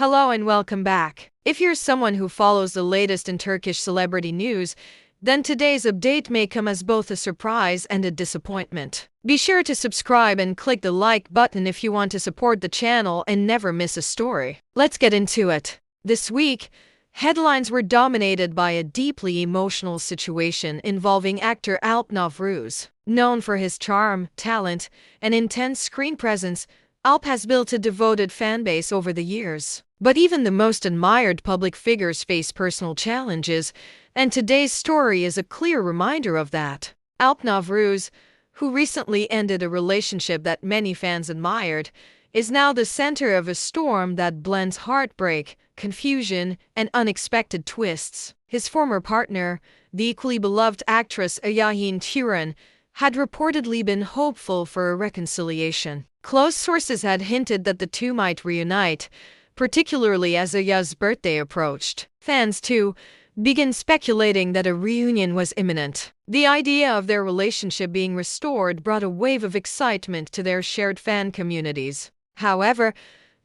Hello and welcome back. If you're someone who follows the latest in Turkish celebrity news, then today's update may come as both a surprise and a disappointment. Be sure to subscribe and click the like button if you want to support the channel and never miss a story. Let's get into it. This week, headlines were dominated by a deeply emotional situation involving actor Alp Navruz. Known for his charm, talent, and intense screen presence, Alp has built a devoted fanbase over the years. But even the most admired public figures face personal challenges, and today's story is a clear reminder of that. Alp Navruz, who recently ended a relationship that many fans admired, is now the center of a storm that blends heartbreak, confusion, and unexpected twists. His former partner, the equally beloved actress Ayahin Turan, had reportedly been hopeful for a reconciliation. Close sources had hinted that the two might reunite, particularly as Aya's birthday approached. Fans, too, began speculating that a reunion was imminent. The idea of their relationship being restored brought a wave of excitement to their shared fan communities. However,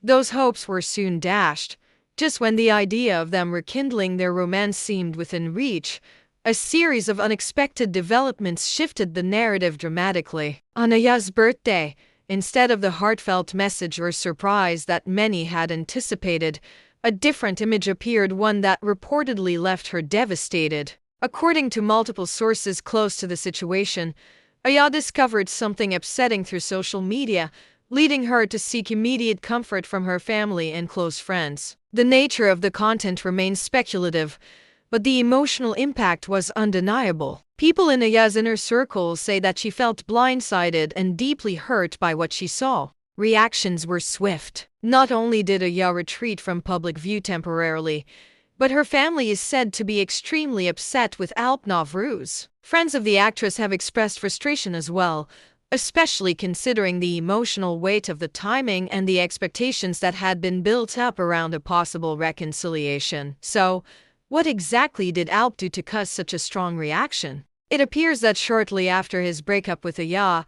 those hopes were soon dashed. Just when the idea of them rekindling their romance seemed within reach, a series of unexpected developments shifted the narrative dramatically. On Aya's birthday, instead of the heartfelt message or surprise that many had anticipated, a different image appeared, one that reportedly left her devastated. According to multiple sources close to the situation, Aya discovered something upsetting through social media, leading her to seek immediate comfort from her family and close friends. The nature of the content remains speculative, but the emotional impact was undeniable. People in Aya's inner circle say that she felt blindsided and deeply hurt by what she saw. Reactions were swift. Not only did Aya retreat from public view temporarily, but her family is said to be extremely upset with Alp Navruz. Friends of the actress have expressed frustration as well, especially considering the emotional weight of the timing and the expectations that had been built up around a possible reconciliation. So, what exactly did Alp do to cause such a strong reaction? It appears that shortly after his breakup with Aya,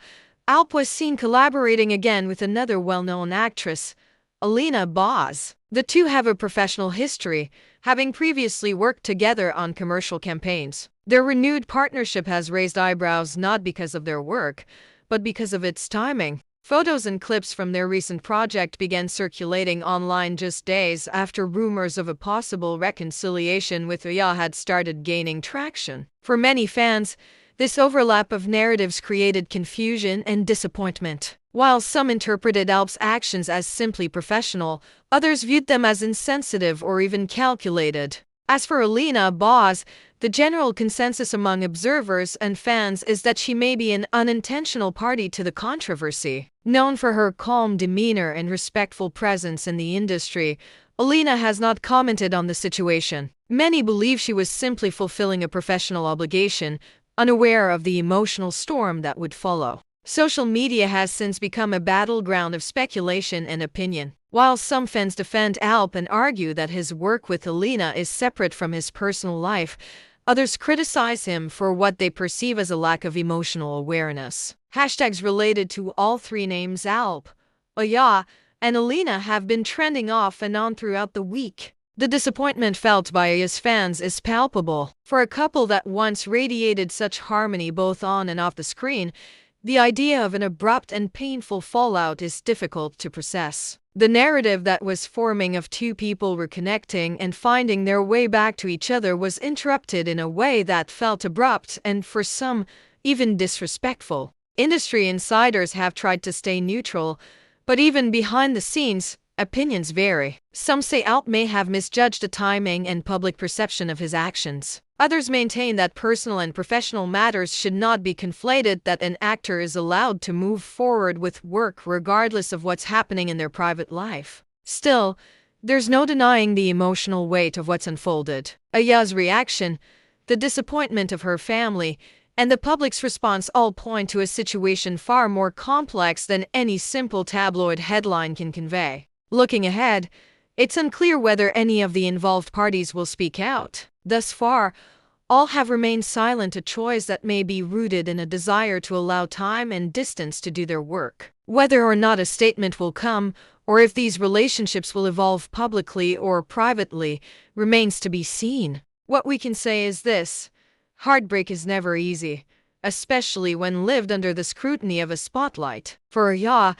Alp was seen collaborating again with another well-known actress, Alina Boz. The two have a professional history, having previously worked together on commercial campaigns. Their renewed partnership has raised eyebrows not because of their work, but because of its timing. Photos and clips from their recent project began circulating online just days after rumors of a possible reconciliation with Aya had started gaining traction. For many fans, this overlap of narratives created confusion and disappointment. While some interpreted Alp's actions as simply professional, others viewed them as insensitive or even calculated. As for Alina Boz, the general consensus among observers and fans is that she may be an unintentional party to the controversy. Known for her calm demeanor and respectful presence in the industry, Alina has not commented on the situation. Many believe she was simply fulfilling a professional obligation, unaware of the emotional storm that would follow. Social media has since become a battleground of speculation and opinion. While some fans defend Alp and argue that his work with Alina is separate from his personal life, others criticize him for what they perceive as a lack of emotional awareness. Hashtags related to all three names, Alp, Aya, and Alina, have been trending off and on throughout the week. The disappointment felt by Aya's fans is palpable. For a couple that once radiated such harmony both on and off the screen, the idea of an abrupt and painful fallout is difficult to process. The narrative that was forming of two people reconnecting and finding their way back to each other was interrupted in a way that felt abrupt and, for some, even disrespectful. Industry insiders have tried to stay neutral, but even behind the scenes, opinions vary. Some say Alp may have misjudged the timing and public perception of his actions. Others maintain that personal and professional matters should not be conflated, that an actor is allowed to move forward with work regardless of what's happening in their private life. Still, there's no denying the emotional weight of what's unfolded. Aya's reaction, the disappointment of her family, and the public's response all point to a situation far more complex than any simple tabloid headline can convey. Looking ahead, it's unclear whether any of the involved parties will speak out. Thus far, all have remained silent, a choice that may be rooted in a desire to allow time and distance to do their work. Whether or not a statement will come, or if these relationships will evolve publicly or privately remains to be seen. What we can say is this: heartbreak is never easy, especially when lived under the scrutiny of a spotlight. For Ya,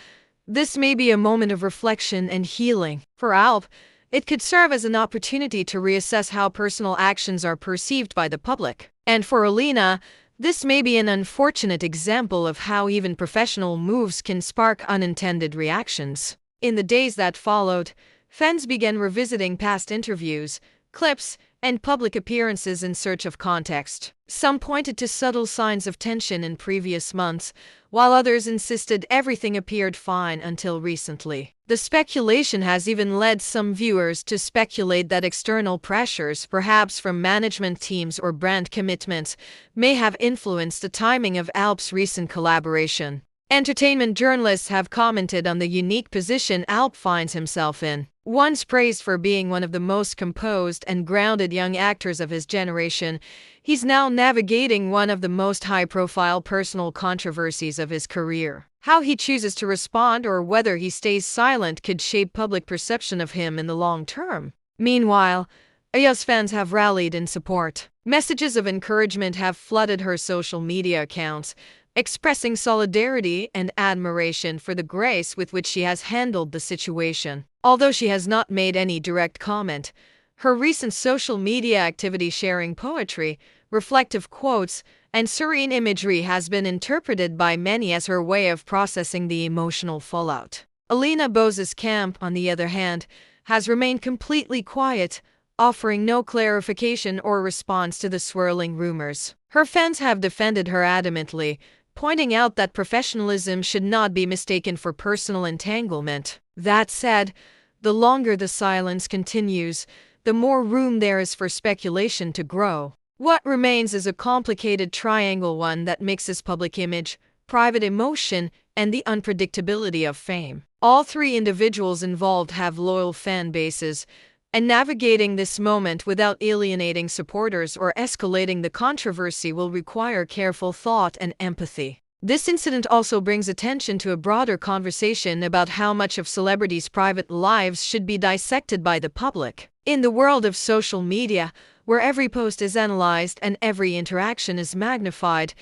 this may be a moment of reflection and healing. For Alp, it could serve as an opportunity to reassess how personal actions are perceived by the public. And for Alina, this may be an unfortunate example of how even professional moves can spark unintended reactions. In the days that followed, fans began revisiting past interviews, clips, and public appearances in search of context. Some pointed to subtle signs of tension in previous months, while others insisted everything appeared fine until recently. The speculation has even led some viewers to speculate that external pressures, perhaps from management teams or brand commitments, may have influenced the timing of Alp's recent collaboration. Entertainment journalists have commented on the unique position Alp finds himself in. Once praised for being one of the most composed and grounded young actors of his generation, he's now navigating one of the most high-profile personal controversies of his career. How he chooses to respond or whether he stays silent could shape public perception of him in the long term. Meanwhile, Aya's fans have rallied in support. Messages of encouragement have flooded her social media accounts, expressing solidarity and admiration for the grace with which she has handled the situation. Although she has not made any direct comment, her recent social media activity sharing poetry, reflective quotes, and serene imagery has been interpreted by many as her way of processing the emotional fallout. Alina Bose's camp, on the other hand, has remained completely quiet, offering no clarification or response to the swirling rumors. Her fans have defended her adamantly, pointing out that professionalism should not be mistaken for personal entanglement. That said, the longer the silence continues, the more room there is for speculation to grow. What remains is a complicated triangle, one that mixes public image, private emotion, and the unpredictability of fame. All three individuals involved have loyal fan bases, and navigating this moment without alienating supporters or escalating the controversy will require careful thought and empathy. This incident also brings attention to a broader conversation about how much of celebrities' private lives should be dissected by the public. In the world of social media, where every post is analyzed and every interaction is magnified,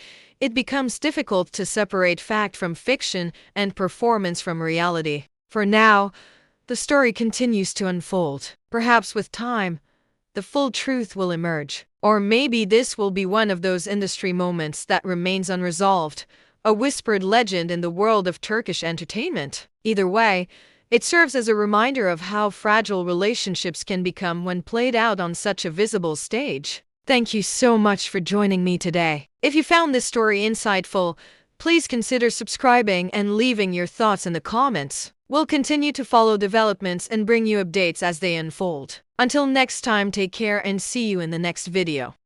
it becomes difficult to separate fact from fiction and performance from reality. For now, the story continues to unfold. Perhaps with time, the full truth will emerge. Or maybe this will be one of those industry moments that remains unresolved, a whispered legend in the world of Turkish entertainment. Either way, it serves as a reminder of how fragile relationships can become when played out on such a visible stage. Thank you so much for joining me today. If you found this story insightful, please consider subscribing and leaving your thoughts in the comments. We'll continue to follow developments and bring you updates as they unfold. Until next time, take care and see you in the next video.